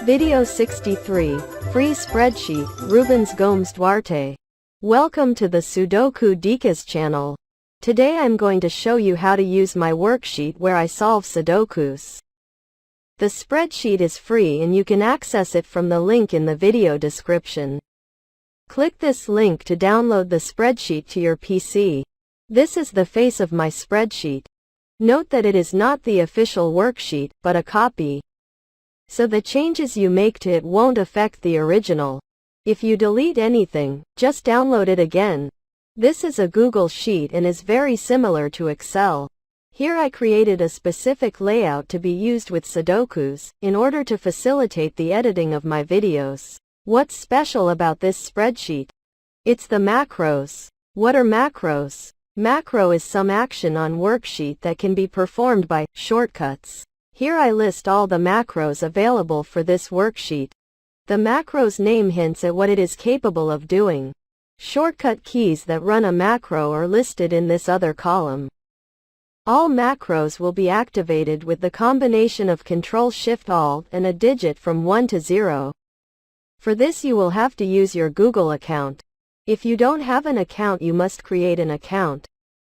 Video 63, Free Spreadsheet, Rubens Gomes Duarte. Welcome to the Sudoku Dicas channel. Today I'm going to show you how to use my worksheet where I solve Sudokus. The spreadsheet is free and you can access it from the link in the video description. Click this link to download the spreadsheet to your PC. This is the face of my spreadsheet. Note that it is not the official worksheet, but a copy. So the changes you make to it won't affect the original. If you delete anything, just download it again. This is a Google Sheet and is very similar to Excel. Here I created a specific layout to be used with Sudokus, in order to facilitate the editing of my videos. What's special about this spreadsheet? It's the macros. What are macros? Macro is some action on worksheet that can be performed by shortcuts. Here I list all the macros available for this worksheet. The macro's name hints at what it is capable of doing. Shortcut keys that run a macro are listed in this other column. All macros will be activated with the combination of Ctrl-Shift-Alt and a digit from 1 to 0. For this you will have to use your Google account. If you don't have an account, you must create an account.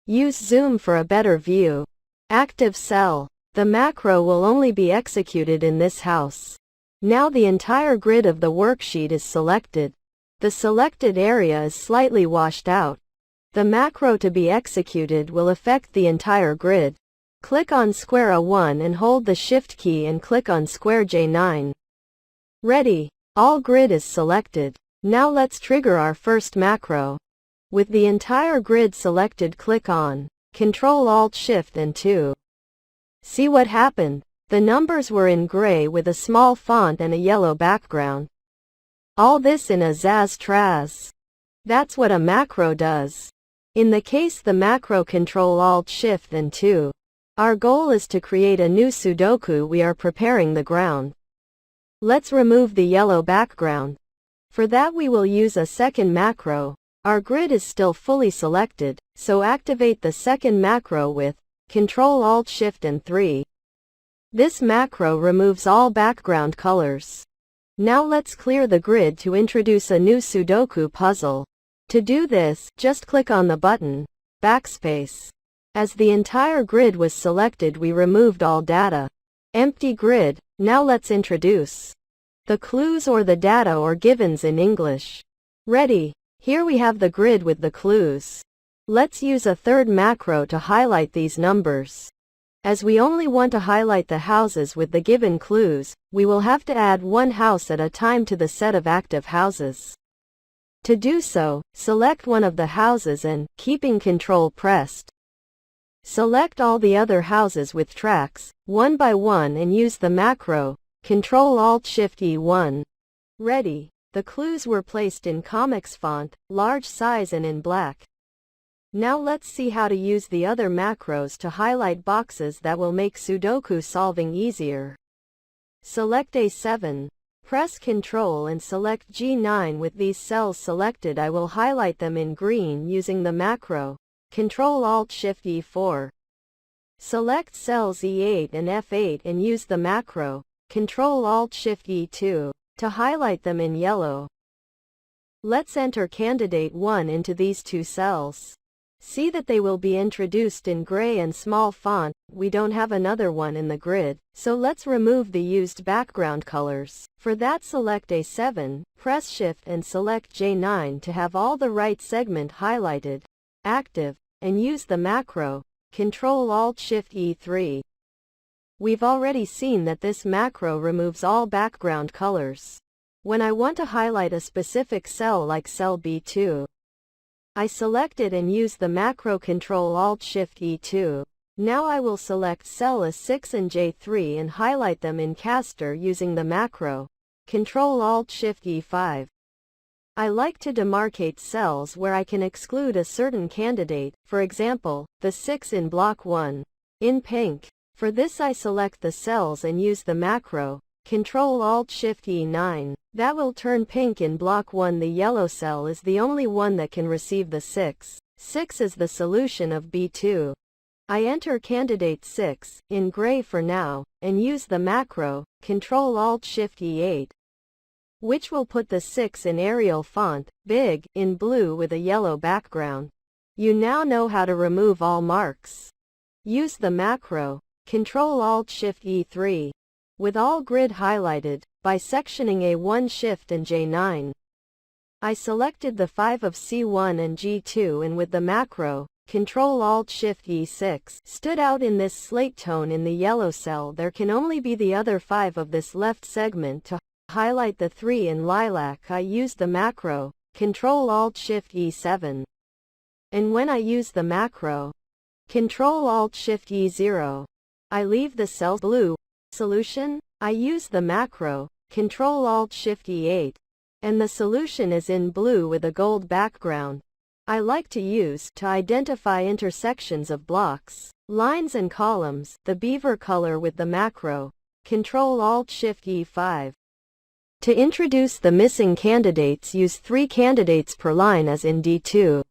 Use Zoom for a better view. Active cell. The macro will only be executed in this house. Now the entire grid of the worksheet is selected. The selected area is slightly washed out. The macro to be executed will affect the entire grid. Click on square A1 and hold the Shift key and click on square J9. Ready. All grid is selected. Now let's trigger our first macro. With the entire grid selected, click on Ctrl-Alt-Shift and 2. See what happened? The numbers were in gray with a small font and a yellow background. All this in a Zaz-Traz. That's what a macro does. In the case the macro Ctrl-Alt-Shift and 2. Our goal is to create a new Sudoku. We are preparing the ground. Let's remove the yellow background. For that we will use a second macro. Our grid is still fully selected, so activate the second macro with Ctrl-Alt-Shift and 3. This macro removes all background colors. Now let's clear the grid to introduce a new Sudoku puzzle. To do this, just click on the button, backspace. As the entire grid was selected, we removed all data. Empty grid. Now let's introduce the clues or the data or givens in English. Ready. Here we have the grid with the clues. Let's use a third macro to highlight these numbers. As we only want to highlight the houses with the given clues, we will have to add one house at a time to the set of active houses. To do so, select one of the houses and, keeping Ctrl pressed, select all the other houses with tracks, one by one, and use the macro Ctrl-Alt-Shift-E1. Ready. The clues were placed in comics font, large size and in black. Now let's see how to use the other macros to highlight boxes that will make Sudoku solving easier. Select A7. Press Ctrl and select G9. With these cells selected, I will highlight them in green using the macro Ctrl-Alt-Shift-E4. Select cells E8 and F8 and use the macro Ctrl-Alt-Shift-E2 to highlight them in yellow. Let's enter candidate 1 into these two cells. See that they will be introduced in gray and small font. We don't have another one in the grid, so let's remove the used background colors. For that, select A7, press Shift and select J9 to have all the right segment highlighted, active, and use the macro Ctrl-Alt-Shift-E3. We've already seen that this macro removes all background colors. When I want to highlight a specific cell like cell B2, I select it and use the macro Ctrl-Alt-Shift-E2. Now I will select cell A6 and J3 and highlight them in Caster using the macro Ctrl-Alt-Shift-E5. I like to demarcate cells where I can exclude a certain candidate, for example, the 6 in block 1, in pink. For this I select the cells and use the macro Ctrl-Alt-Shift-E9. That will turn pink in block 1. The yellow cell is the only one that can receive the 6. 6 is the solution of B2. I enter candidate 6, in gray for now, and use the macro, Ctrl-Alt-Shift-E8, which will put the 6 in Arial font, big, in blue with a yellow background. You now know how to remove all marks. Use the macro, Ctrl-Alt-Shift-E3, with all grid highlighted, by sectioning A1 Shift and J9. I selected the 5 of C1 and G2 and with the macro, Ctrl-Alt-Shift-E6, stood out in this slate tone in the yellow cell. There can only be the other 5 of this left segment. To highlight the 3 in lilac, I used the macro, Ctrl-Alt-Shift-E7. And when I use the macro, Ctrl-Alt-Shift-E0, I leave the cell blue. Solution? I use the macro, Ctrl-Alt-Shift-E8, and the solution is in blue with a gold background. I like to use, to identify intersections of blocks, lines and columns, the beaver color with the macro, Ctrl-Alt-Shift-E5. To introduce the missing candidates, use 3 candidates per line as in D2.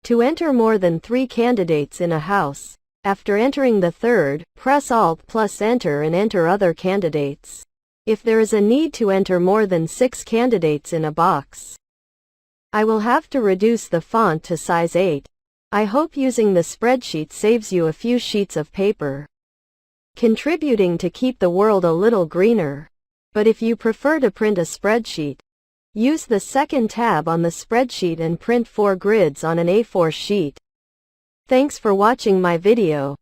To enter more than 3 candidates in a house, after entering the third, press Alt plus Enter and enter other candidates. If there is a need to enter more than 6 candidates in a box, I will have to reduce the font to size 8. I hope using the spreadsheet saves you a few sheets of paper, contributing to keep the world a little greener. But if you prefer to print a spreadsheet, use the second tab on the spreadsheet and print 4 grids on an A4 sheet. Thanks for watching my video.